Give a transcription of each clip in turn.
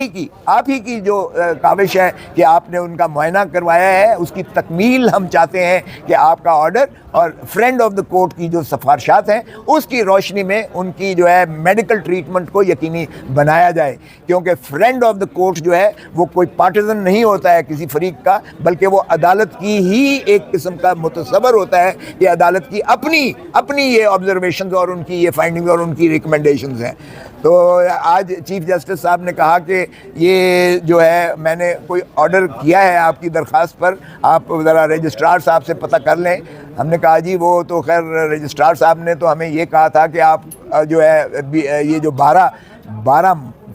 आप ही की जो काविश है कि आपने उनका मुआयना करवाया है, उसकी तकमील हम चाहते हैं कि आपका ऑर्डर और फ्रेंड ऑफ द कोर्ट की जो सिफारिशात हैं उसकी रोशनी में उनकी जो है मेडिकल ट्रीटमेंट को यकीनी बनाया जाए, क्योंकि फ्रेंड ऑफ द कोर्ट जो है वो कोई पार्टिजन नहीं होता है किसी फरीक का, बल्कि वो अदालत की ही एक किस्म का मुतसबर होता है कि अदालत की अपनी ये ऑब्जर्वेशंस और उनकी ये फाइंडिंग्स और उनकी रिकमेंडेशंस हैं। तो आज चीफ जस्टिस साहब ने कहा कि ये जो है मैंने कोई ऑर्डर किया है आपकी दरख्वास्त पर, आप ज़रा रजिस्ट्रार साहब से पता कर लें। हमने कहा जी वो तो खैर रजिस्ट्रार साहब ने तो हमें ये कहा था कि आप जो है ये जो 12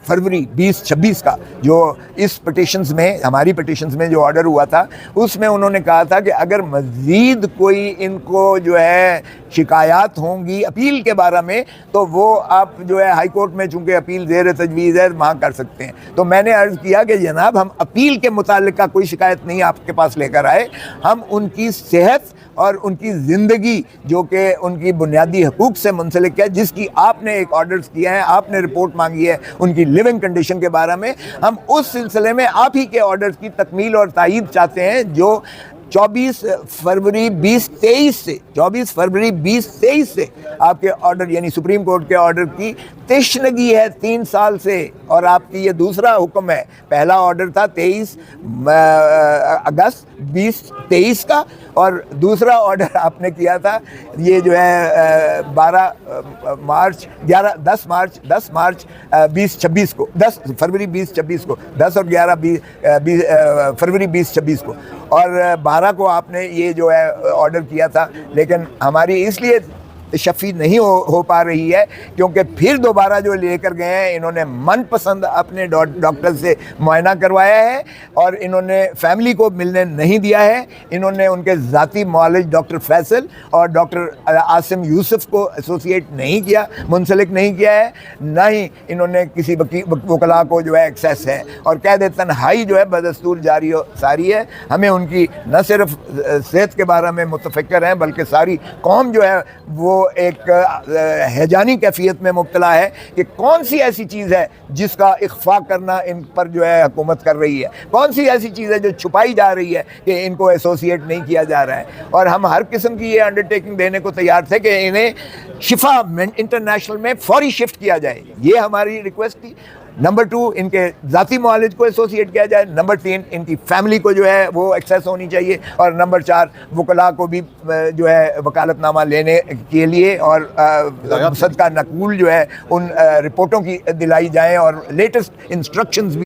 फरवरी 2026 का जो इस पिटिशन्स में, हमारी पिटिशन्स में जो ऑर्डर हुआ था उसमें उन्होंने कहा था कि अगर मज़ीद कोई इनको जो है शिकायत होंगी अपील के बारे में तो वो आप जो है हाई कोर्ट में चूँकि अपील ज़ेर तजवीज़ है वहाँ कर सकते हैं। तो मैंने अर्ज़ किया कि जनाब हम अपील के मुताल्लिक का कोई शिकायत नहीं आपके पास लेकर आए, हम उनकी सेहत और उनकी ज़िंदगी जो कि उनकी बुनियादी हकूक़ से मुंसलिक है, जिसकी आपने एक ऑर्डर्स किया है, आपने रिपोर्ट मांगी है उनकी लिविंग कंडीशन के बारे में, हम उस सिलसिले में आप ही के ऑर्डर्स की तकमील और तायीद चाहते हैं जो 24 फरवरी 2023 से आपके ऑर्डर यानी सुप्रीम कोर्ट के ऑर्डर की तशनगी है 3 साल से, और आपकी ये दूसरा हुक्म है। पहला ऑर्डर था 23 अगस्त 2023 का, और दूसरा ऑर्डर आपने किया था ये जो है 10 मार्च 2026 को, 10 फरवरी 2026 को, 10 और 11 फरवरी 2026 को, और 12 को आपने ये जो है ऑर्डर किया था। लेकिन हमारी इसलिए शफ़ी नहीं हो पा रही है क्योंकि फिर दोबारा जो लेकर गए हैं इन्होंने मनपसंद अपने डॉक्टर से मुआयना करवाया है और इन्होंने फैमिली को मिलने नहीं दिया है। इन्होंने उनके ज़ाती मुआलिज डॉक्टर फैसल और डॉक्टर आसिम यूसुफ को एसोसिएट नहीं किया, मुंसलिक नहीं किया है, ना ही इन्होंने किसी वकला को जो है एक्सेस है, और कैद तन्हाई जो है बदस्तूर जारी सारी है। हमें उनकी न सिर्फ सेहत के बारे में मुतफिक्र हैं बल्कि सारी कौम जो है वो एक हैजानी कैफियत में मुब्तला है कि कौन सी ऐसी चीज़ है जिसका इख्फा करना इन पर जो है हुकूमत कर रही है, कौन सी ऐसी चीज़ है जो छुपाई जा रही है कि इनको एसोसिएट नहीं किया जा रहा है। और हम हर किस्म की ये अंडरटेकिंग देने को तैयार थे कि इन्हें शिफा इंटरनेशनल में फौरी शिफ्ट किया जाए, ये हमारी रिक्वेस्ट थी। नंबर 2 इनके ज़ाती मुआलिज को एसोसिएट किया जाए, नंबर 3 इनकी फैमिली को जो है वो एक्सेस होनी चाहिए, और नंबर 4 वकला को भी जो है वकालतनामा लेने के लिए और सदका नकूल जो है उन रिपोर्टों की दिलाई जाएँ और लेटेस्ट इंस्ट्रक्शंस भी